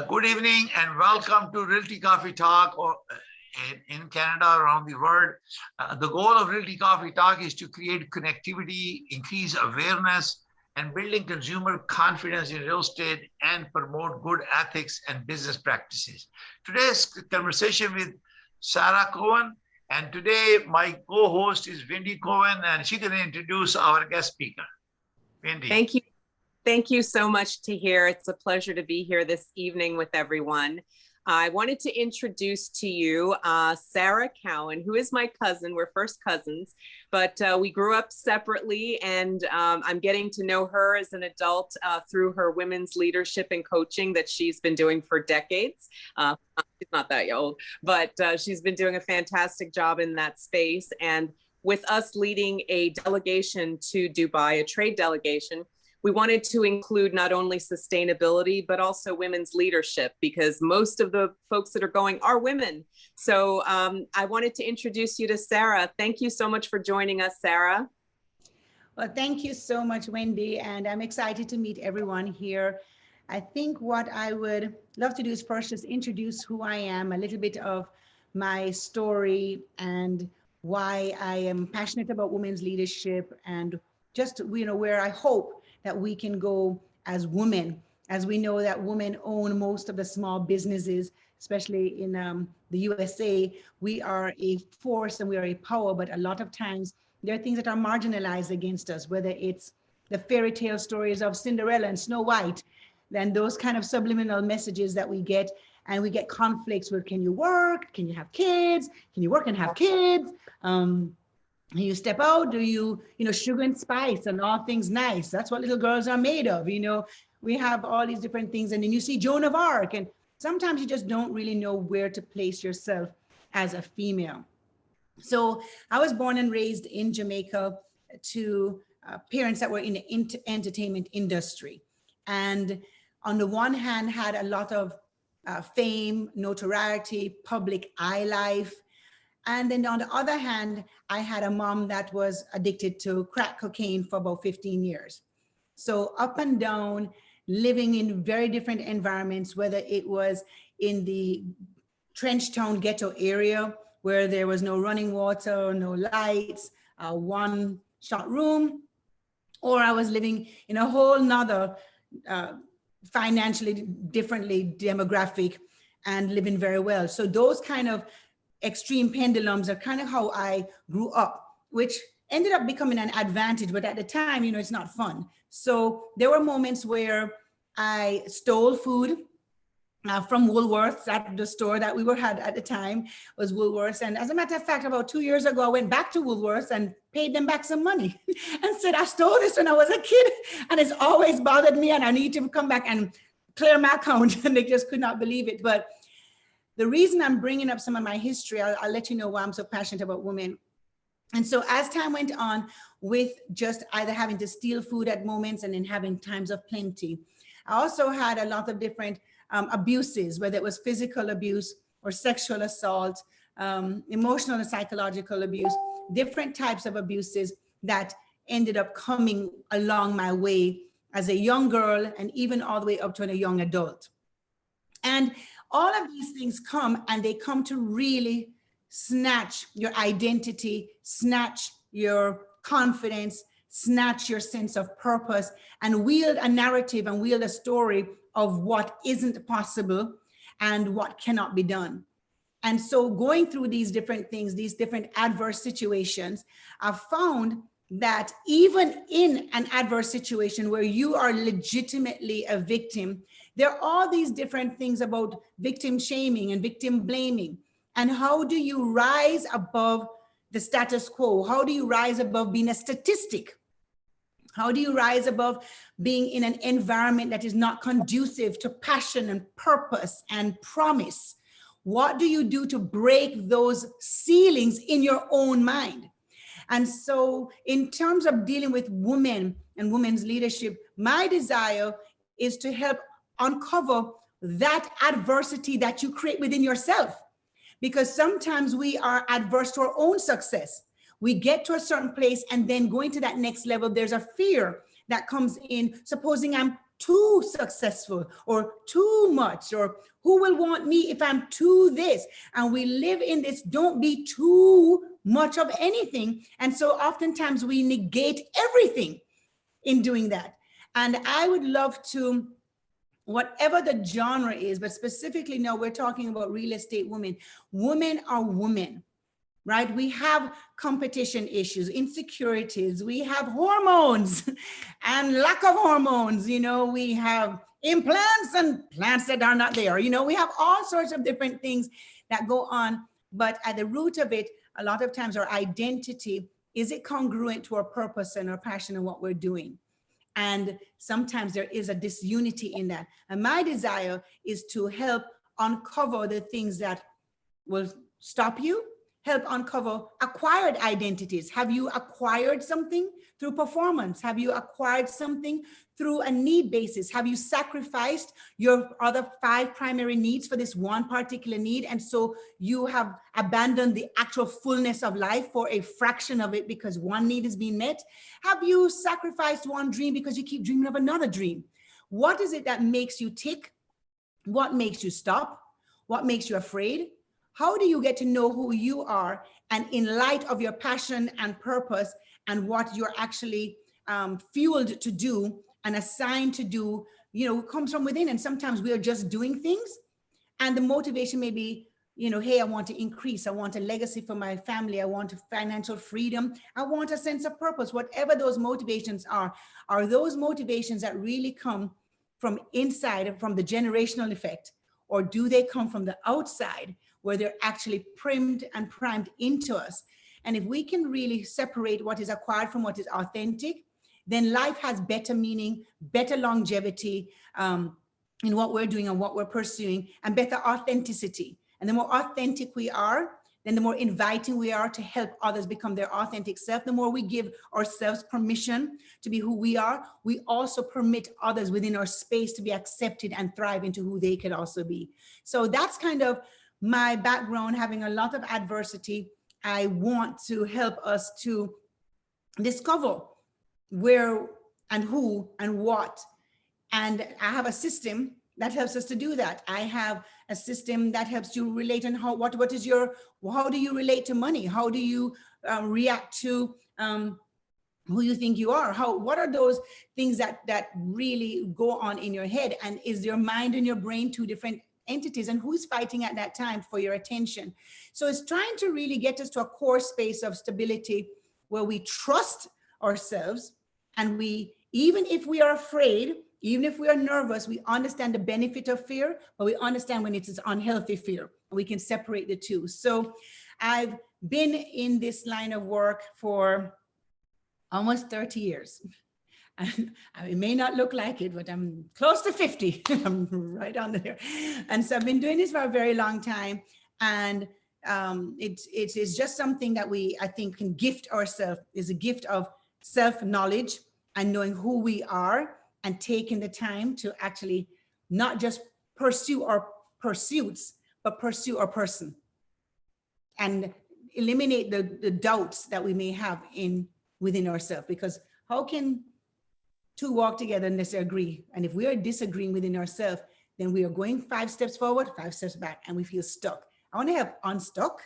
Good evening and welcome to Realty Coffee Talk in Canada, around the world. The goal of Realty Coffee Talk is to create connectivity, increase awareness, and building consumer confidence in real estate and promote good ethics and business practices. Today's conversation with Sara Cowan, and today my co-host is Wendy Cowan, and she's going to introduce our guest speaker. Wendy. Thank you. Thank you so much, Tahir. It's a pleasure to be here this evening with everyone. I wanted to introduce to you Sara Cowan, who is my cousin. We're first cousins, but we grew up separately, and I'm getting to know her as an adult through her women's leadership and coaching that she's been doing for decades. She's not that old, but she's been doing a fantastic job in that space. And with us leading a delegation to Dubai, a trade delegation, we wanted to include not only sustainability, but also women's leadership, because most of the folks that are going are women. So I wanted to introduce you to Sara. Thank you so much for joining us, Sara. Well, thank you so much, Wendy. And I'm excited to meet everyone here. I think what I would love to do is first just introduce who I am, a little bit of my story and why I am passionate about women's leadership, and just, where I hope that we can go as women, as we know that women own most of the small businesses, especially in the USA. We are a force and we are a power, but a lot of times there are things that are marginalized against us, whether it's the fairy tale stories of Cinderella and Snow White, then those kind of subliminal messages that we get, and we get conflicts with, can you work? Can you have kids? Can you work and have kids? You step out, do you, sugar and spice and all things nice. That's what little girls are made of. We have all these different things. And then you see Joan of Arc, and sometimes you just don't really know where to place yourself as a female. So I was born and raised in Jamaica to parents that were in the entertainment industry. And on the one hand, had a lot of fame, notoriety, public eye life. And then on the other hand, I had a mom that was addicted to crack cocaine for about 15 years. So up and down, living in very different environments, whether it was in the trench town ghetto area where there was no running water, no lights, one shot room, or I was living in a whole nother financially differently demographic and living very well. So those kind of extreme pendulums are kind of how I grew up, which ended up becoming an advantage, but at the time, it's not fun. So there were moments where I stole food from Woolworths, at the store that we had at the time was Woolworths. And as a matter of fact, about 2 years ago, I went back to Woolworths and paid them back some money and said, I stole this when I was a kid and it's always bothered me and I need to come back and clear my account. And they just could not believe it. But the reason I'm bringing up some of my history, I'll let you know why I'm so passionate about women. And so as time went on, with just either having to steal food at moments and then having times of plenty, I also had a lot of different abuses, whether it was physical abuse or sexual assault, emotional and psychological abuse, different types of abuses that ended up coming along my way as a young girl and even all the way up to a young adult. And all of these things come, and they come to really snatch your identity, snatch your confidence, snatch your sense of purpose, and wield a narrative and wield a story of what isn't possible and what cannot be done. And so going through these different things, these different adverse situations, I've found that even in an adverse situation where you are legitimately a victim, there are all these different things about victim shaming and victim blaming. And how do you rise above the status quo? How do you rise above being a statistic? How do you rise above being in an environment that is not conducive to passion and purpose and promise? What do you do to break those ceilings in your own mind? And so in terms of dealing with women and women's leadership, my desire is to help uncover that adversity that you create within yourself. Because sometimes we are adverse to our own success. We get to a certain place and then going to that next level, there's a fear that comes in. Supposing I'm too successful or too much, or who will want me if I'm too this? And we live in this don't be too much of anything. And so oftentimes we negate everything in doing that. And I would love to, whatever the genre is, but specifically now we're talking about real estate women. Women are women, right? We have competition issues, insecurities, we have hormones and lack of hormones, you know, we have implants and plants that are not there, you know, we have all sorts of different things that go on. But at the root of it, a lot of times our identity, is it congruent to our purpose and our passion and what we're doing? And sometimes there is a disunity in that. And my desire is to help uncover the things that will stop you, help uncover acquired identities. Have you acquired something through performance? Have you acquired something through a need basis? Have you sacrificed your other 5 primary needs for this one particular need? And so you have abandoned the actual fullness of life for a fraction of it because one need is being met? Have you sacrificed one dream because you keep dreaming of another dream? What is it that makes you tick? What makes you stop? What makes you afraid? How do you get to know who you are? And in light of your passion and purpose and what you're actually fueled to do and assigned to do, you know, comes from within. And sometimes we are just doing things and the motivation may be, you know, hey, I want to increase. I want a legacy for my family. I want financial freedom. I want a sense of purpose. Whatever those motivations are those motivations that really come from inside, from the generational effect, or do they come from the outside where they're actually primed and primed into us? And if we can really separate what is acquired from what is authentic, then life has better meaning, better longevity in what we're doing and what we're pursuing, and better authenticity. And the more authentic we are, then the more inviting we are to help others become their authentic self. The more we give ourselves permission to be who we are, we also permit others within our space to be accepted and thrive into who they could also be. So that's kind of my background, having a lot of adversity. I want to help us to discover where and who and what. And I have a system that helps us to do that. I have a system that helps you relate on how do you relate to money? How do you react to who you think you are? What are those things that really go on in your head? And is your mind and your brain 2 different entities, and who's fighting at that time for your attention? So it's trying to really get us to a core space of stability where we trust ourselves, and we, even if we are afraid, even if we are nervous, we understand the benefit of fear, but we understand when it is unhealthy fear, and we can separate the two. So I've been in this line of work for almost 30 years. It may not look like it, but I'm close to 50. I'm right on there. And so I've been doing this for a very long time. And it is just something that I think can gift ourselves, is a gift of self-knowledge and knowing who we are and taking the time to actually not just pursue our pursuits, but pursue our person and eliminate the doubts that we may have within ourselves. Because how can 2 walk together unless they agree? And if we are disagreeing within ourselves, then we are going 5 steps forward, 5 steps back, and we feel stuck. I want to have unstuck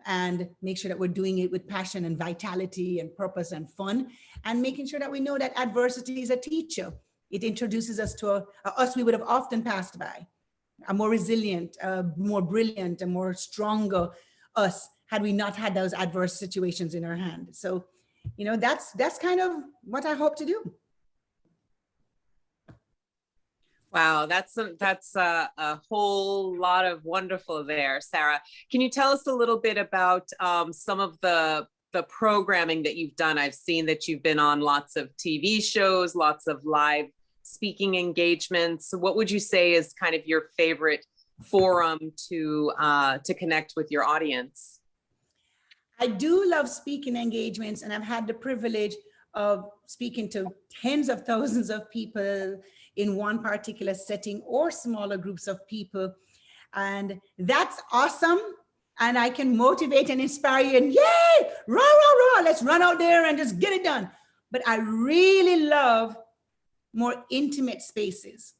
and make sure that we're doing it with passion and vitality and purpose and fun, and making sure that we know that adversity is a teacher. It introduces us to us we would have often passed by, a more resilient, more brilliant, and more stronger us had we not had those adverse situations in our hand. So, you know, that's kind of what I hope to do. Wow, that's a whole lot of wonderful there, Sara. Can you tell us a little bit about some of the programming that you've done? I've seen that you've been on lots of TV shows, lots of live speaking engagements. What would you say is kind of your favorite forum to connect with your audience? I do love speaking engagements, and I've had the privilege of speaking to tens of thousands of people in one particular setting or smaller groups of people. And that's awesome. And I can motivate and inspire you, and yay, rah, rah, rah, let's run out there and just get it done. But I really love more intimate spaces.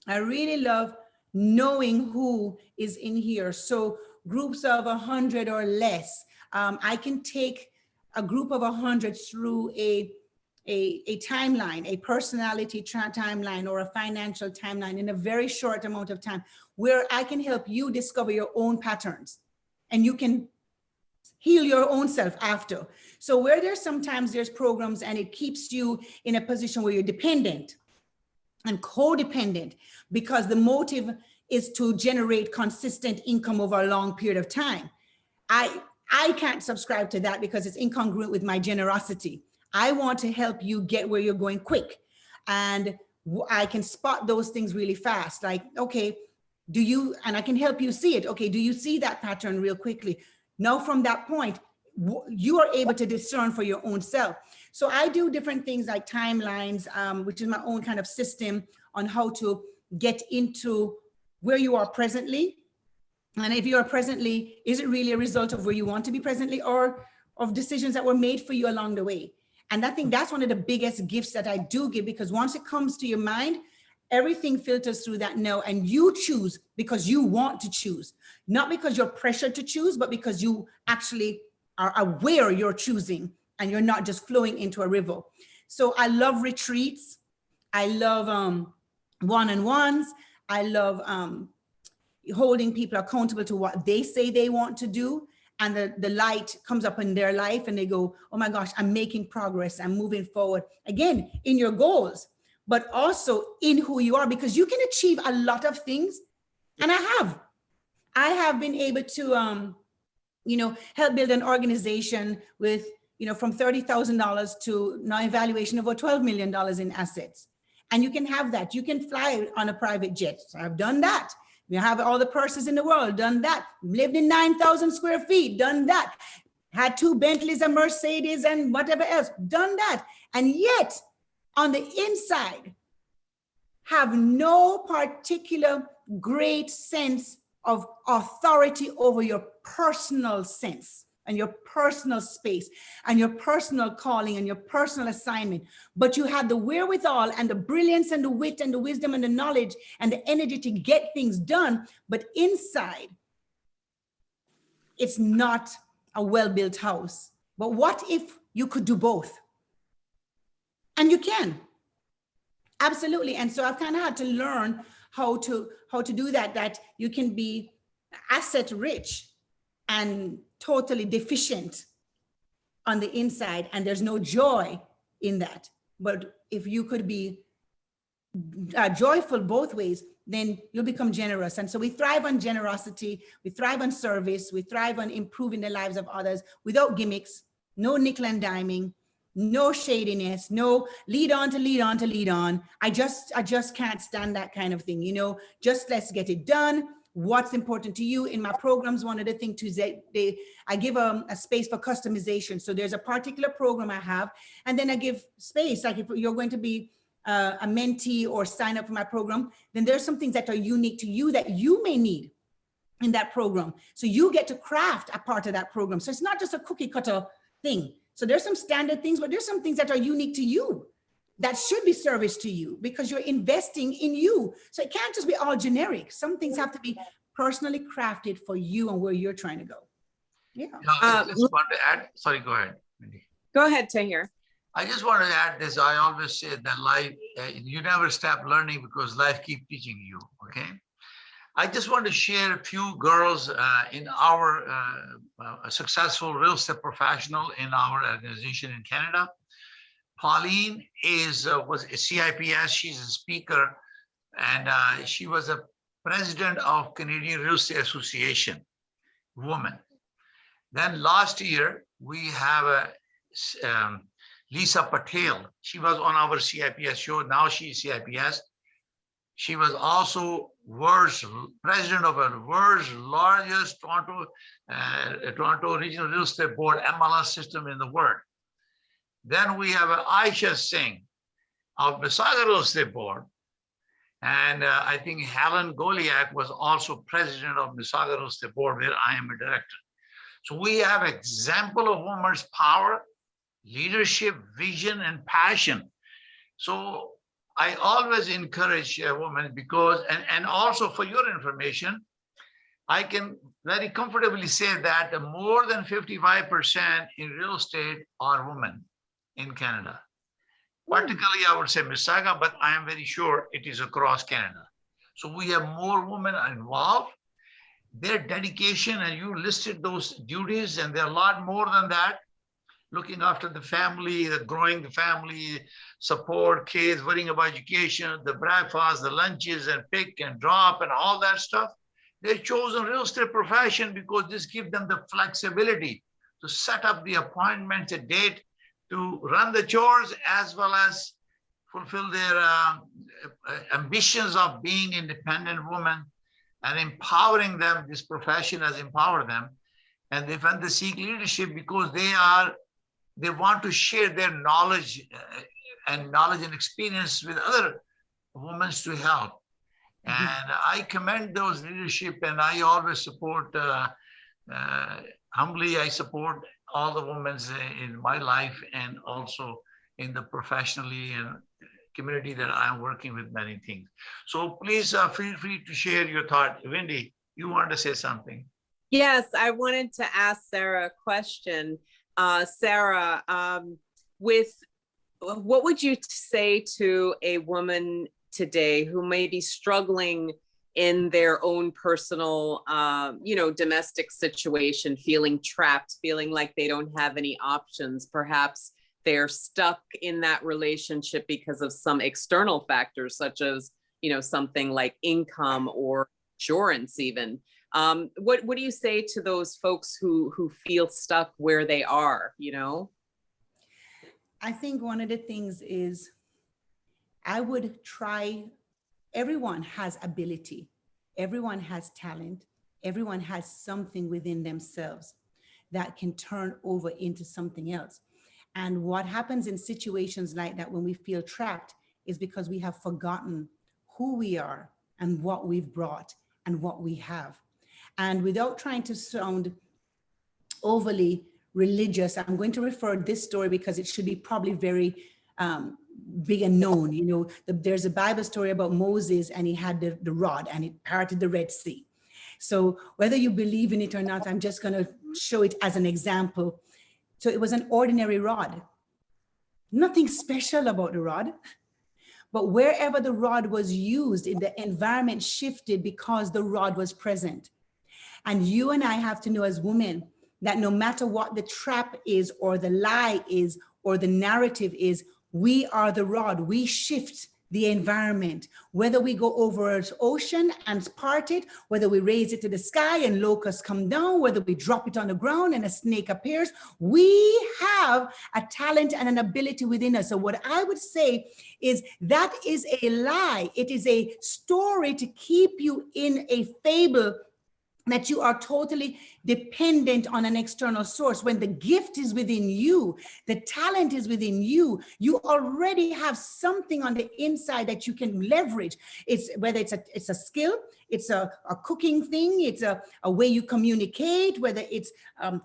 I really love knowing who is in here. So groups of 100 or less. I can take a group of 100 through a timeline, a personality timeline or a financial timeline in a very short amount of time, where I can help you discover your own patterns and you can heal your own self after. So where sometimes there's programs and it keeps you in a position where you're dependent and codependent because the motive is to generate consistent income over a long period of time. I can't subscribe to that because it's incongruent with my generosity. I want to help you get where you're going quick. And I can spot those things really fast. Like, okay, and I can help you see it. Okay, do you see that pattern real quickly? Now from that point, you are able to discern for your own self. So I do different things like timelines, which is my own kind of system on how to get into where you are presently. And if you are presently, is it really a result of where you want to be presently or of decisions that were made for you along the way? And I think that's one of the biggest gifts that I do give, because once it comes to your mind, everything filters through that now, and you choose because you want to choose, not because you're pressured to choose, but because you actually are aware you're choosing and you're not just flowing into a river. So I love retreats. I love one-on-ones. I love holding people accountable to what they say they want to do. And the light comes up in their life and they go, oh my gosh, I'm making progress. I'm moving forward. Again, in your goals, but also in who you are, because you can achieve a lot of things. And I have been able to, help build an organization with, from $30,000 to now evaluation of over $12 million in assets. And you can have that. You can fly on a private jet. So I've done that. We have all the purses in the world, done that. Lived in 9,000 square feet, done that. Had 2 Bentleys, a Mercedes, and whatever else, done that. And yet, on the inside, have no particular great sense of authority over your personal sense and your personal space and your personal calling and your personal assignment. But you have the wherewithal and the brilliance and the wit and the wisdom and the knowledge and the energy to get things done. But inside, it's not a well-built house. But what if you could do both? And you can. Absolutely. And so I've kind of had to learn how to do that you can be asset rich and totally deficient on the inside, and there's no joy in that. But if you could be joyful both ways, then you'll become generous. And so we thrive on generosity, we thrive on service, we thrive on improving the lives of others without gimmicks, no nickel and diming, no shadiness, no lead on to lead on to lead on. I just can't stand that kind of thing, just let's get it done. What's important to you. In my programs, one of the things is that I give a space for customization. So there's a particular program I have, and then I give space. Like if you're going to be a mentee or sign up for my program, then there's some things that are unique to you that you may need in that program. So you get to craft a part of that program. So it's not just a cookie cutter thing. So there's some standard things, but there's some things that are unique to you that should be service to you because you're investing in you. So it can't just be all generic. Some things have to be personally crafted for you and where you're trying to go. Yeah. I just want to add, sorry, go ahead, Wendy. Go ahead, Tahir. I just want to add this. I always say that life, you never stop learning because life keeps teaching you, okay? I just want to share a few girls in our successful real estate professional in our organization in Canada. Pauline was a CIPS. She's a speaker, and she was a president of Canadian Real Estate Association, woman. Then last year we have Lisa Patel. She was on our CIPS show. Now she's CIPS. She was also president of the world's largest Toronto Regional Real Estate Board MLS system in the world. Then we have Aisha Singh of Mississauga Real Estate Board. And I think Helen Goliak was also president of Mississauga Real Estate Board, where I am a director. So we have an example of women's power, leadership, vision, and passion So I always encourage women because, and also for your information, I can very comfortably say that more than 55% in real estate are women in Canada. Particularly, I would say Mississauga, but I am very sure it is across Canada. So we have more women involved. Their dedication, and you listed those duties, and there are a lot more than that. Looking after the family, growing the family, support kids, worrying about education, the breakfast, the lunches, and pick and drop, and all that stuff. They've chosen real estate profession because this gives them the flexibility to set up the appointments, a date, to run the chores, as well as fulfill their ambitions of being independent women, and empowering them. This profession has empowered them. And when they seek leadership, because they want to share their knowledge and experience with other women to help. And I commend those leadership, and I always support, humbly, I support all the women in my life, and also in the professionally and community that I'm working with many things. So please feel free to share your thought. Wendy, you want to say something? Yes, I wanted to ask Sara a question. Sara, what would you say to a woman today who may be struggling in their own personal, domestic situation, feeling trapped, feeling like they don't have any options? Perhaps they're stuck in that relationship because of some external factors, such as, something like income or insurance even. What do you say to those folks who feel stuck where they are, I think one of the things is I would try, everyone has ability, everyone has talent, everyone has something within themselves that can turn over into something else. And what happens in situations like that when we feel trapped is because we have forgotten who we are and what we've brought and what we have. And without trying to sound overly religious, I'm going to refer this story because it should be probably very big and known. There's a Bible story about Moses, and he had the rod, and it parted the Red Sea. So whether you believe in it or not, I'm just going to show it as an example. So it was an ordinary rod, nothing special about the rod, but wherever the rod was used, the environment shifted because the rod was present. And you and I have to know as women that no matter what the trap is, or the lie is, or the narrative is, we are the rod. We shift the environment, whether we go over an ocean and part it, whether we raise it to the sky and locusts come down, whether we drop it on the ground and a snake appears, we have a talent and an ability within us. So what I would say is that is a lie. It is a story to keep you in a fable that you are totally dependent on an external source. When the gift is within you, the talent is within you, you already have something on the inside that you can leverage. It's whether it's a skill, it's a cooking thing, it's a way you communicate, whether it's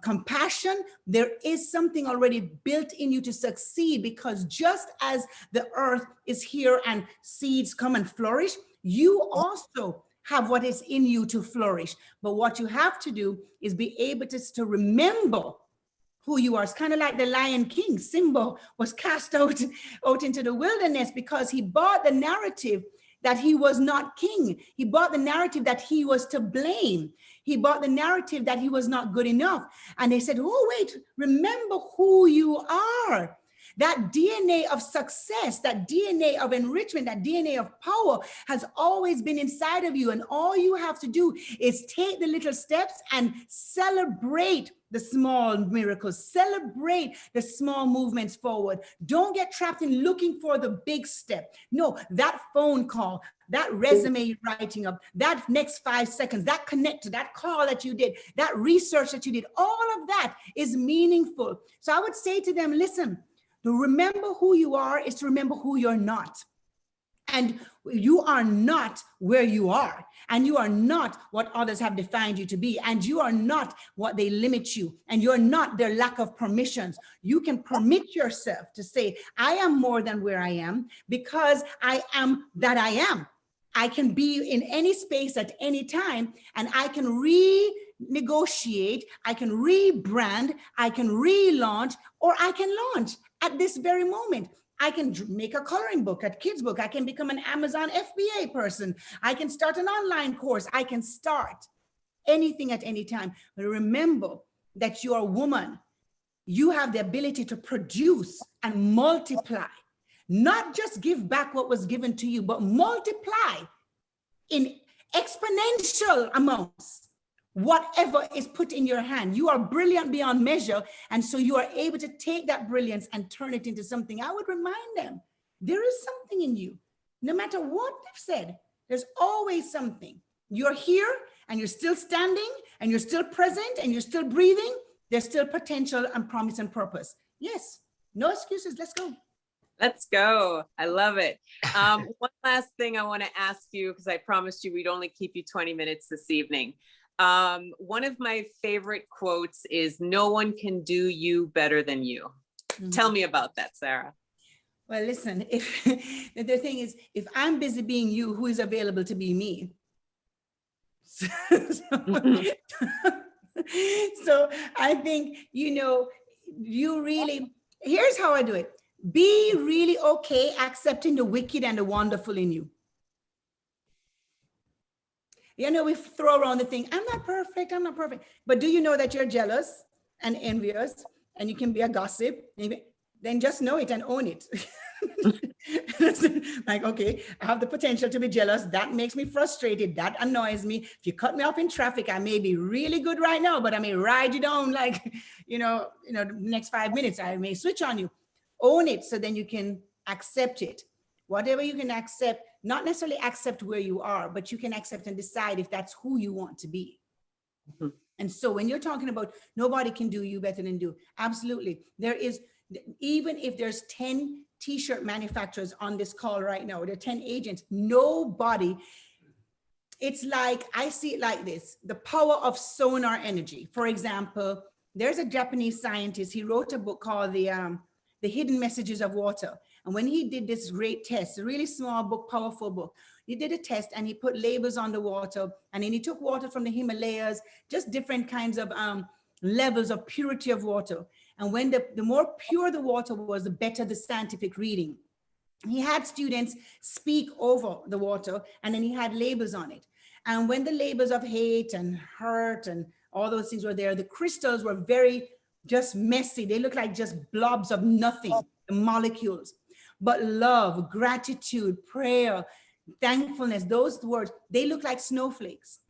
compassion, there is something already built in you to succeed, because just as the earth is here and seeds come and flourish, you also have what is in you to flourish. But what you have to do is be able to remember who you are. It's kind of like the Lion King. Simba was cast out into the wilderness because he bought the narrative that he was not king. He bought the narrative that he was to blame. He bought the narrative that he was not good enough. And they said, oh, wait, remember who you are. That DNA of success, that DNA of enrichment, that DNA of power has always been inside of you. And all you have to do is take the little steps and celebrate the small miracles, celebrate the small movements forward. Don't get trapped in looking for the big step. No, that phone call, that resume you're writing up, that next 5 seconds, that connector, that call that you did, that research that you did, all of that is meaningful. So I would say to them, listen, to remember who you are is to remember who you're not. And you are not where you are, and you are not what others have defined you to be, and you are not what they limit you, and you're not their lack of permissions. You can permit yourself to say, I am more than where I am because I am that I am. I can be in any space at any time, and I can renegotiate, I can rebrand, I can relaunch, or I can launch at this very moment. I can make a coloring book, a kid's book. I can become an Amazon FBA person. I can start an online course. I can start anything at any time. But remember that you are a woman. You have the ability to produce and multiply, not just give back what was given to you, but multiply in exponential amounts whatever is put in your hand. You are brilliant beyond measure. And so you are able to take that brilliance and turn it into something. I would remind them, there is something in you. No matter what they've said, there's always something. You're here and you're still standing and you're still present and you're still breathing. There's still potential and promise and purpose. Yes, no excuses. Let's go. Let's go. I love it. One last thing I want to ask you, because I promised you we'd only keep you 20 minutes this evening. One of my favorite quotes is, no one can do you better than you. Mm-hmm. Tell me about that, Sara. Well, listen, if the thing is, if I'm busy being you, who is available to be me? So I think, you really, here's how I do it. Be really okay accepting the wicked and the wonderful in you. We throw around the thing, I'm not perfect. But do you know that you're jealous and envious and you can be a gossip? Then just know it and own it. Like, okay, I have the potential to be jealous. That makes me frustrated. That annoys me. If you cut me off in traffic, I may be really good right now, but I may ride you down like, the next 5 minutes, I may switch on you. Own it so then you can accept it. Whatever you can accept, not necessarily accept where you are, but you can accept and decide if that's who you want to be. Mm-hmm. And so when you're talking about nobody can do you better than you, absolutely. There is, even if there's 10 t-shirt manufacturers on this call right now, there are 10 agents, nobody, it's like, I see it like this, the power of sonar energy. For example, there's a Japanese scientist, he wrote a book called The Hidden Messages of Water. And when he did this great test, a really small book, powerful book, he did a test and he put labels on the water, and then he took water from the Himalayas, just different kinds of levels of purity of water. And when the more pure the water was, the better the scientific reading. He had students speak over the water, and then he had labels on it. And when the labels of hate and hurt and all those things were there, the crystals were very just messy. They look like just blobs of nothing, the molecules. But love, gratitude, prayer, thankfulness, those words, they look like snowflakes.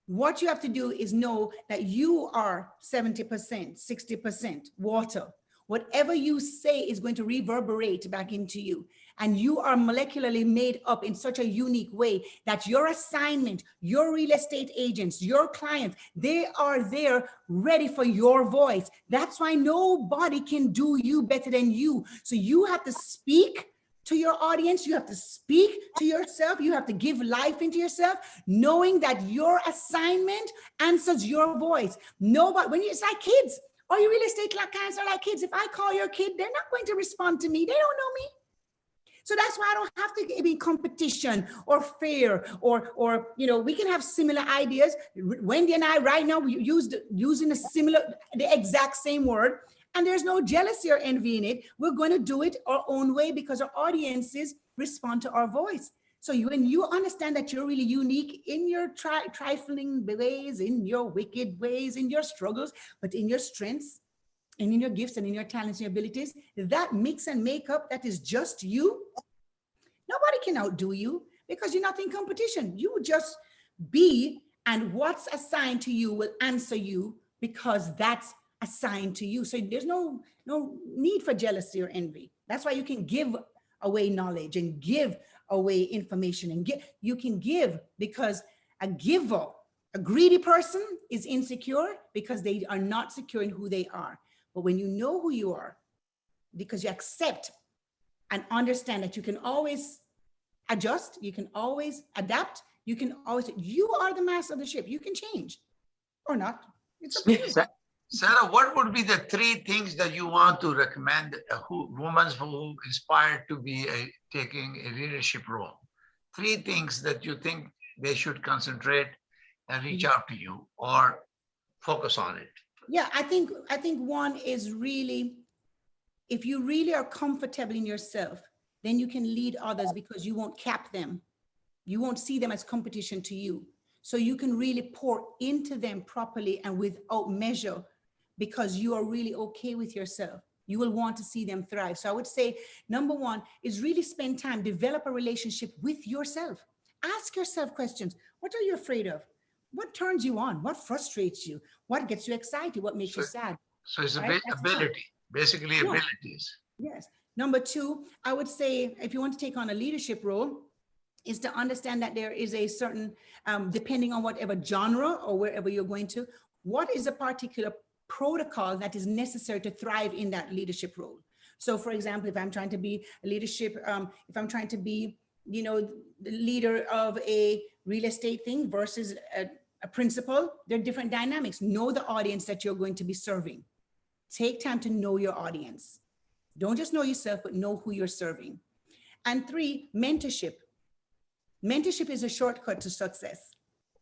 What you have to do is know that you are 70%, 60% water. Whatever you say is going to reverberate back into you. And you are molecularly made up in such a unique way that your assignment, your real estate agents, your clients, they are there ready for your voice. That's why nobody can do you better than you. So you have to speak to your audience. You have to speak to yourself. You have to give life into yourself, knowing that your assignment answers your voice. Nobody, it's like kids. All your real estate clients are like kids. If I call your kid, they're not going to respond to me. They don't know me. So that's why I don't have to be competition or fear or we can have similar ideas. Wendy and I right now, we using the exact same word, and there's no jealousy or envy in it. We're going to do it our own way because our audiences respond to our voice. So when you understand that you're really unique in your trifling ways, in your wicked ways, in your struggles, but in your strengths and in your gifts and in your talents and your abilities, that mix and makeup that is just you, nobody can outdo you because you're not in competition. You just be, and what's assigned to you will answer you because that's assigned to you. So there's no need for jealousy or envy. That's why you can give away knowledge and give away information and you can give, because a giver, a greedy person is insecure because they are not secure in who they are. But when you know who you are, because you accept and understand that you can always adjust, you can always adapt, you can always, you are the master of the ship. You can change or not. It's up to you. Sarah, what would be the 3 things that you want to recommend women who inspired to be taking a leadership role? 3 things that you think they should concentrate and reach out to you or focus on it. Yeah, I think one is really, if you really are comfortable in yourself, then you can lead others because you won't cap them. You won't see them as competition to you. So you can really pour into them properly and without measure, because you are really okay with yourself. You will want to see them thrive. So I would say, number 1 is really spend time, develop a relationship with yourself. Ask yourself questions. What are you afraid of? What turns you on? What frustrates you? What gets you excited? What makes you sad? So it's Right? ability, basically abilities. Yes. Number 2, I would say, if you want to take on a leadership role, is to understand that there is a certain, depending on whatever genre or wherever you're going to, what is a particular protocol that is necessary to thrive in that leadership role. So for example, if I'm trying to be a leadership, if I'm trying to be, the leader of a real estate thing versus a principal, there are different dynamics. Know the audience that you're going to be serving. Take time to know your audience. Don't just know yourself, but know who you're serving. And 3, mentorship. Mentorship is a shortcut to success,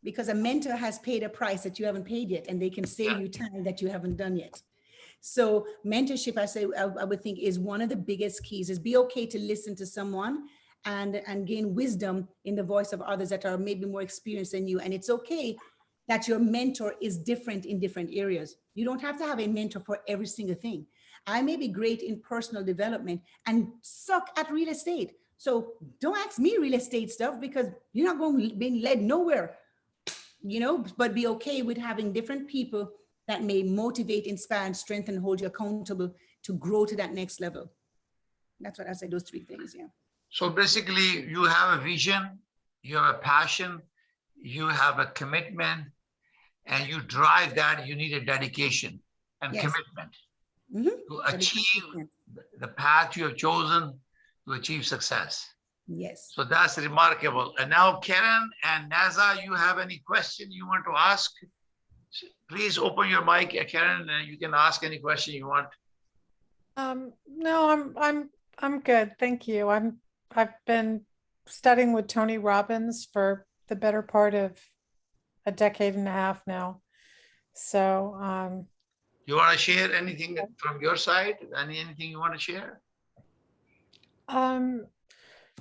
because a mentor has paid a price that you haven't paid yet, and they can save you time that you haven't done yet. So mentorship, I would think, is one of the biggest keys. Is be okay to listen to someone and gain wisdom in the voice of others that are maybe more experienced than you. And it's okay that your mentor is different in different areas. You don't have to have a mentor for every single thing. I may be great in personal development and suck at real estate. So don't ask me real estate stuff, because you're not going to be led nowhere, but be okay with having different people that may motivate, inspire, and strengthen, hold you accountable to grow to that next level. That's what I say, those 3 things, yeah. So basically, you have a vision, you have a passion, you have a commitment, and you drive that. You need a dedication and commitment to achieve the path you have chosen to achieve success. Yes. So that's remarkable. And now, Karen and Naza, you have any question you want to ask? Please open your mic, Karen, and you can ask any question you want. No, I'm good. Thank you. I've been studying with Tony Robbins for the better part of a decade and a half now. So you want to share anything from your side? Anything you want to share?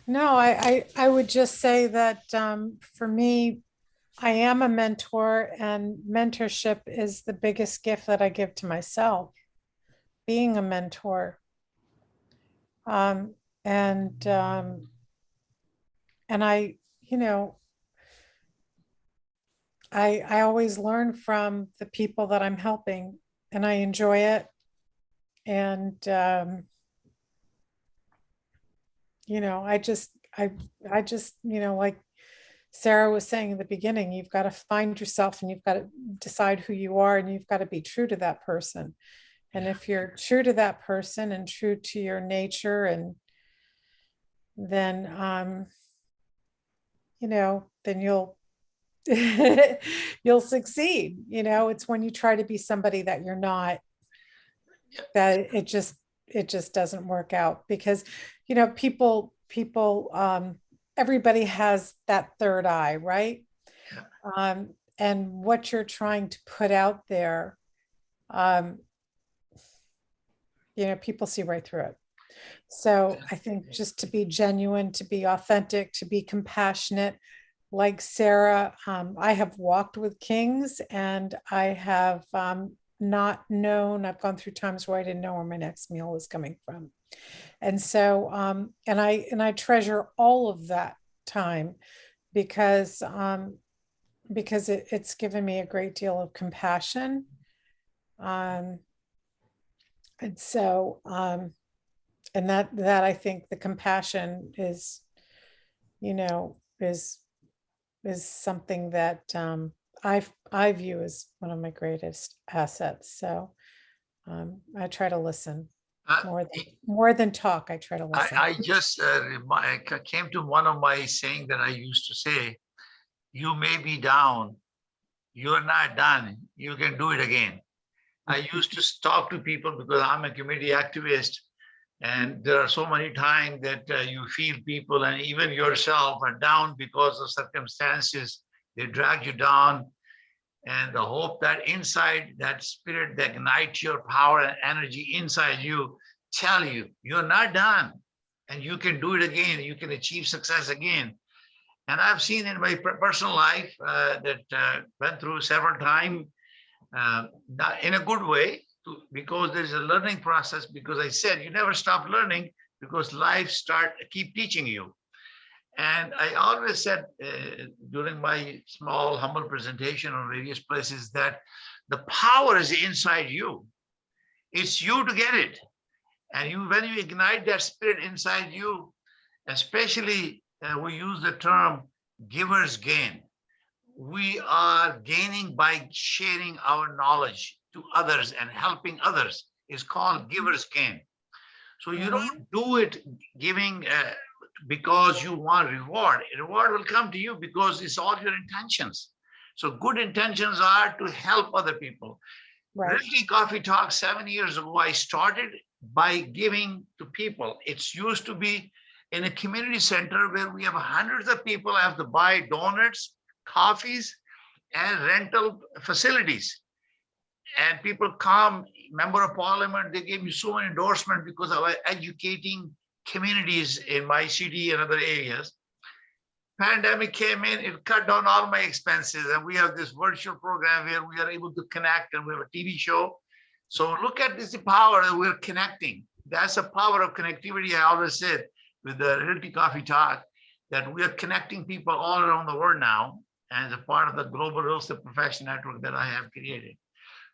No, I would just say that for me, I am a mentor, and mentorship is the biggest gift that I give to myself, being a mentor. And I, I always learn from the people that I'm helping, and I enjoy it. And, I just, like Sarah was saying in the beginning, you've got to find yourself, and you've got to decide who you are, and you've got to be true to that person. And if you're true to that person and true to your nature, and then, then you'll, you'll succeed. It's when you try to be somebody that you're not, that it just doesn't work out, because, people, everybody has that third eye, right? And what you're trying to put out there, people see right through it. So I think just to be genuine, to be authentic, to be compassionate, like Sarah, I have walked with kings, and I have not known, I've gone through times where I didn't know where my next meal was coming from. And so, and I treasure all of that time, because it's given me a great deal of compassion. And so, and that I think the compassion is, is something that I view as one of my greatest assets. So I try to listen. Uh, More than talk, I try to listen. I just came to one of my saying that I used to say, you may be down, you're not done, you can do it again. I used to talk to people because I'm a community activist, and there are so many times that you feel people and even yourself are down because of circumstances. They drag you down, and the hope that inside that spirit that ignites your power and energy inside you tell you you're not done and you can do it again, you can achieve success again. And I've seen in my personal life that went through several times, not in a good way, because there's a learning process, because I said you never stop learning because life keep teaching you. And I always said during my small, humble presentation on various places that the power is inside you. It's you to get it. And when you ignite that spirit inside you, especially we use the term giver's gain. We are gaining by sharing our knowledge to others and helping others. Is called giver's gain. So you don't do it giving because you want reward. Reward will come to you because it's all your intentions. So good intentions are to help other people. Right. Realty Coffee Talk 7 years ago, I started by giving to people. It's used to be in a community center where we have hundreds of people have to buy donuts, coffees, and rental facilities. And people come, member of parliament, they gave me so many endorsements because I was educating communities in my city and other areas. Pandemic came in, it cut down all my expenses. And we have this virtual program where we are able to connect, and we have a TV show. So look at this power that we're connecting. That's the power of connectivity. I always said with the Realty Coffee Talk that we are connecting people all around the world now as a part of the global real estate professional network that I have created.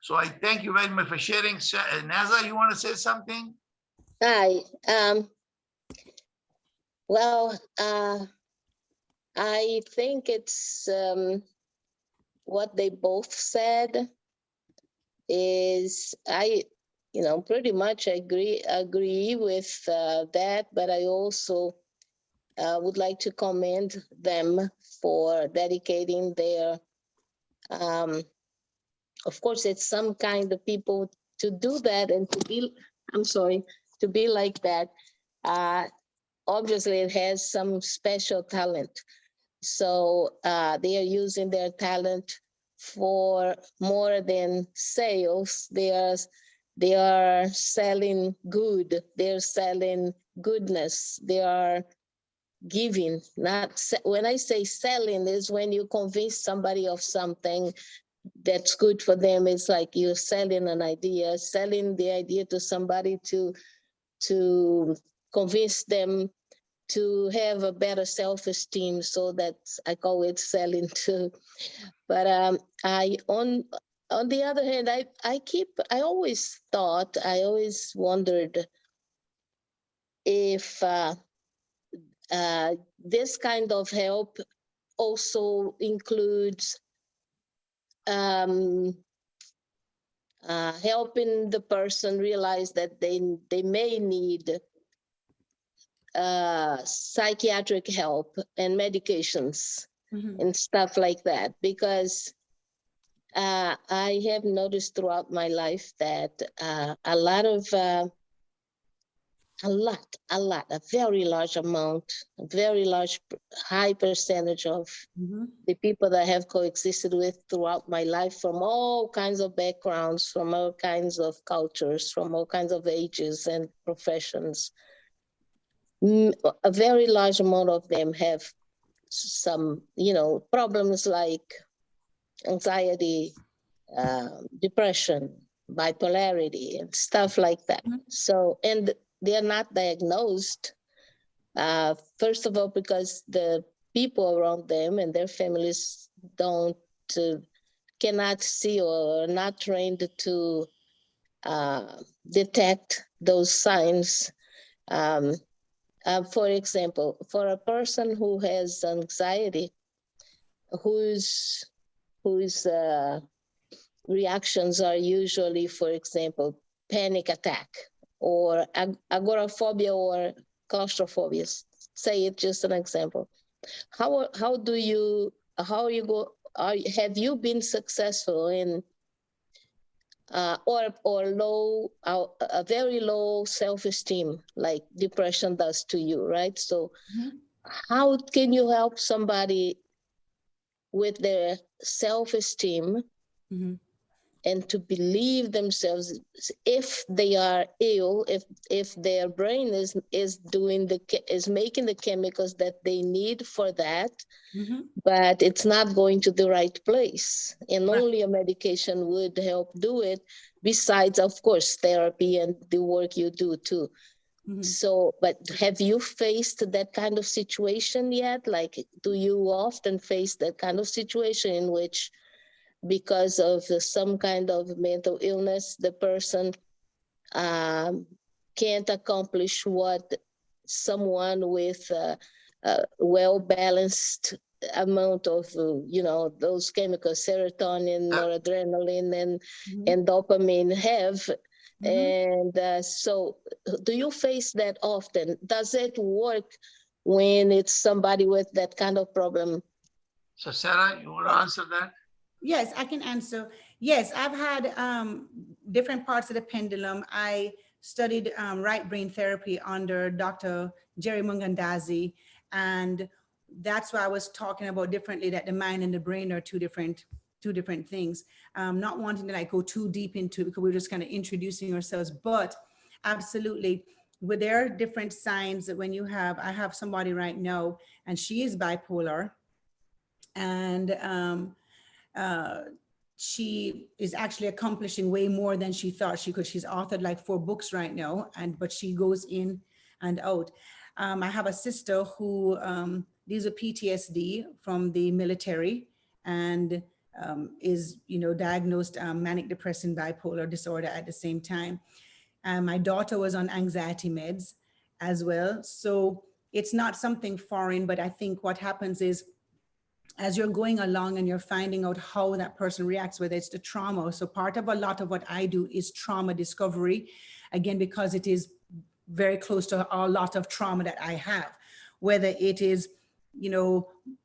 So I thank you very much for sharing. Naza, you want to say something? Hi. Well, I think it's what they both said is pretty much agree with that, but I also would like to commend them for dedicating their of course, it's some kind of people to do that and to be like that. Obviously, it has some special talent. So they are using their talent for more than sales. They are selling good. They're selling goodness. They are giving. When I say selling, is when you convince somebody of something that's good for them. It's like you're selling an idea, selling the idea to somebody to convince them to have a better self-esteem. So that's, I call it selling too. But on the other hand, I always wondered if this kind of help also includes helping the person realize that they may need psychiatric help and medications and stuff like that, because I have noticed throughout my life that a very large amount, a very large, high percentage of the people that I have coexisted with throughout my life, from all kinds of backgrounds, from all kinds of cultures, from all kinds of ages and professions, a very large amount of them have some, problems like anxiety, depression, bipolarity, and stuff like that. So, and they're not diagnosed, first of all, because the people around them and their families cannot see or are not trained to detect those signs. For example, for a person who has anxiety, whose reactions are usually, for example, panic attack or agoraphobia or claustrophobia. Say it, just an example. How do you, how you go, have you been successful in or low, a very low self-esteem, like depression does to you, right? So how can you help somebody with their self-esteem and to believe themselves if they are ill, if their brain is making the chemicals that they need for that, but it's not going to the right place, and only a medication would help do it, besides, of course, therapy and the work you do too. So, but have you faced that kind of situation yet? Like, do you often face that kind of situation in which, because of some kind of mental illness, the person can't accomplish what someone with a well-balanced amount of, those chemicals, serotonin, noradrenaline, and dopamine have? And so do you face that often? Does it work when it's somebody with that kind of problem? So Sara, you want to answer that? Yes, I can answer. Yes, I've had different parts of the pendulum. I studied right brain therapy under Dr. Jerry Mungandazi, and that's why I was talking about differently, that the mind and the brain are two different things. Not wanting to like go too deep into it, because we're just kind of introducing ourselves, but absolutely, where there are different signs that when you have, I have somebody right now, and she is bipolar, and she is actually accomplishing way more than she thought she could. She's authored like 4 books right now, but she goes in and out. I have a sister who deals with PTSD from the military, and is, diagnosed manic depressive bipolar disorder at the same time. My daughter was on anxiety meds as well. So it's not something foreign, but I think what happens is, as you're going along and you're finding out how that person reacts, whether it's the trauma. So part of a lot of what I do is trauma discovery, again, because it is very close to a lot of trauma that I have, whether it is,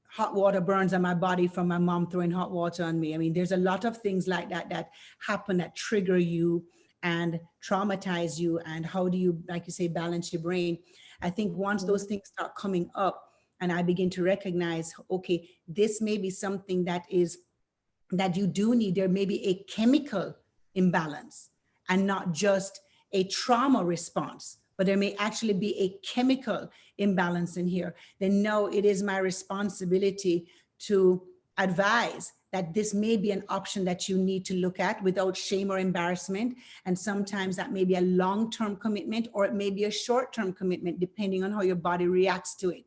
hot water burns on my body from my mom throwing hot water on me. I mean, there's a lot of things like that that happen that trigger you and traumatize you. And how do you, like you say, balance your brain? I think once those things start coming up, and I begin to recognize, okay, this may be something that you do need, there may be a chemical imbalance and not just a trauma response, but there may actually be a chemical imbalance in here. Then no, it is my responsibility to advise that this may be an option that you need to look at without shame or embarrassment. And sometimes that may be a long-term commitment, or it may be a short-term commitment, depending on how your body reacts to it.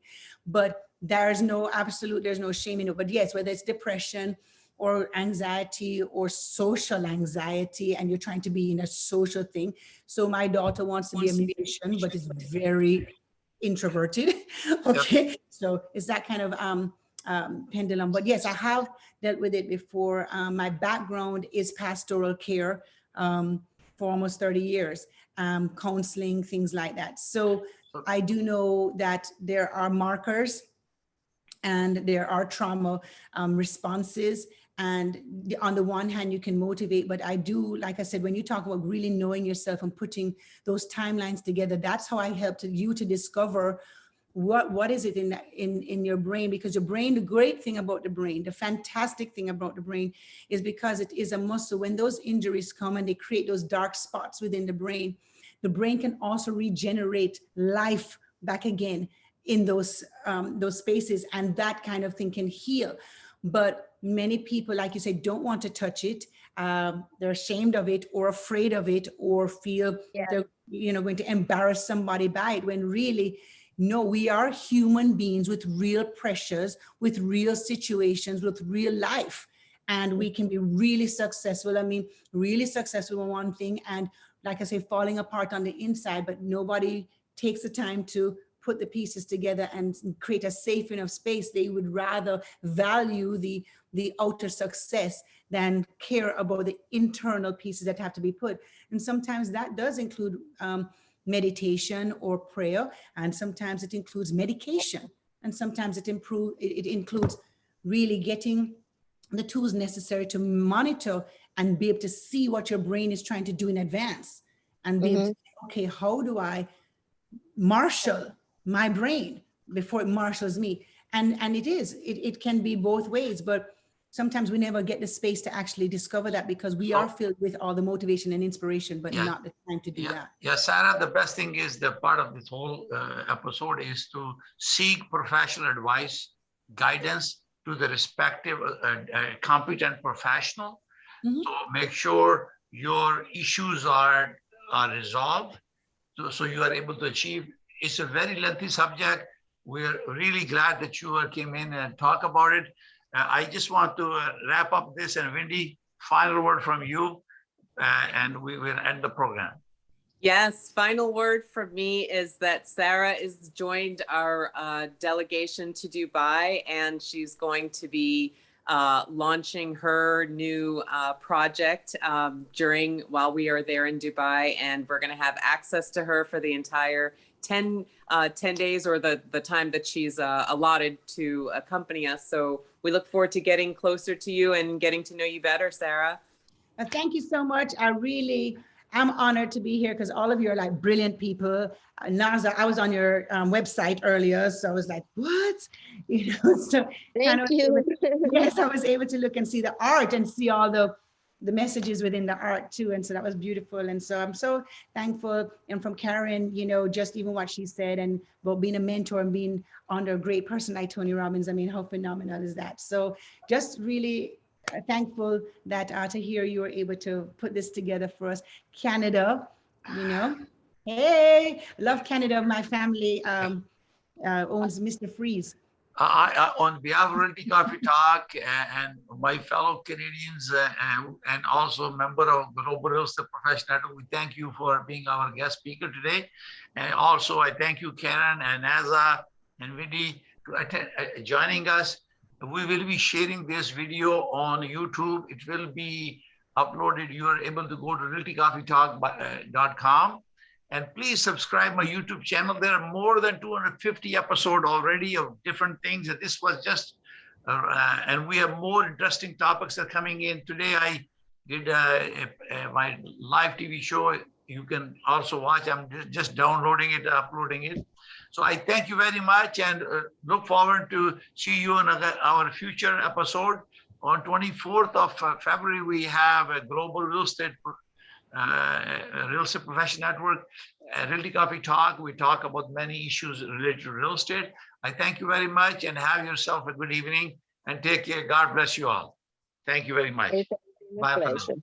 But there's no shame in it. But yes, whether it's depression or anxiety or social anxiety, and you're trying to be in a social thing. So my daughter wants to be a musician, but is very introverted. Okay, so it's that kind of pendulum. But yes, I have dealt with it before. My background is pastoral care for almost 30 years, counseling, things like that. So I do know that there are markers and there are trauma responses. And on the one hand, you can motivate, but I do, like I said, when you talk about really knowing yourself and putting those timelines together, that's how I helped you to discover what is it in your brain. Because your brain, the great thing about the brain, the fantastic thing about the brain is because it is a muscle. When those injuries come and they create those dark spots within the brain can also regenerate life back again in those spaces, and that kind of thing can heal. But many people, like you said, don't want to touch it. They're ashamed of it or afraid of it, or feel they're going to embarrass somebody by it, when really, no, we are human beings with real pressures, with real situations, with real life. And we can be really successful. I mean, really successful in one thing, and like I say, falling apart on the inside, but nobody takes the time to put the pieces together and create a safe enough space, they would rather value the outer success than care about the internal pieces that have to be put. And sometimes that does include meditation or prayer, and sometimes it includes medication, and sometimes it includes really getting the tools necessary to monitor and be able to see what your brain is trying to do in advance, and be able to say, okay, how do I marshal my brain before it marshals me? And it can be both ways, but sometimes we never get the space to actually discover that because we are filled with all the motivation and inspiration, but not the time to do that. Yeah, Sarah, the best thing is the part of this whole episode is to seek professional advice, guidance to the respective competent professional. So make sure your issues are resolved so you are able to achieve. It's a very lengthy subject. We're really glad that you came in and talk about it. I just want to wrap up this, and Wendy, final word from you, and we will end the program. Yes, final word from me is that Sara is joined our delegation to Dubai, and she's going to be launching her new project while we are there in Dubai, and we're going to have access to her for the entire 10 days, or the time that she's allotted to accompany us. So we look forward to getting closer to you and getting to know you better, Sara. Thank you so much. I'm honored to be here because all of you are like brilliant people. Naza, I was on your website earlier, so I was like, what? So Thank you. Yes, I was able to look and see the art and see all the messages within the art too. And so that was beautiful. And so I'm so thankful. And from Karen, just even what she said and about being a mentor and being under a great person like Tony Robbins, I mean, how phenomenal is that? So just really thankful that Tahir, you were able to put this together for us. Canada, hey, love Canada. My family owns Mr. Freeze. On behalf of Realty Coffee Talk and my fellow Canadians and also a member of Global Real Estate Professional Network, we thank you for being our guest speaker today. And also I thank you, Karen and Naza and Wendy, for joining us. We will be sharing this video on YouTube. It will be uploaded. You are able to go to realtycoffeetalk.com. And please subscribe my YouTube channel. There are more than 250 episodes already of different things. And this was just, and we have more interesting topics that are coming in. Today I did my live TV show. You can also watch. I'm just downloading it, uploading it. So I thank you very much and look forward to see you in our future episode. On 24th of February, we have a Global Real Estate Professional Network, Realty Coffee Talk. We talk about many issues related to real estate. I thank you very much and have yourself a good evening and take care. God bless you all. Thank you very much. Bye for now.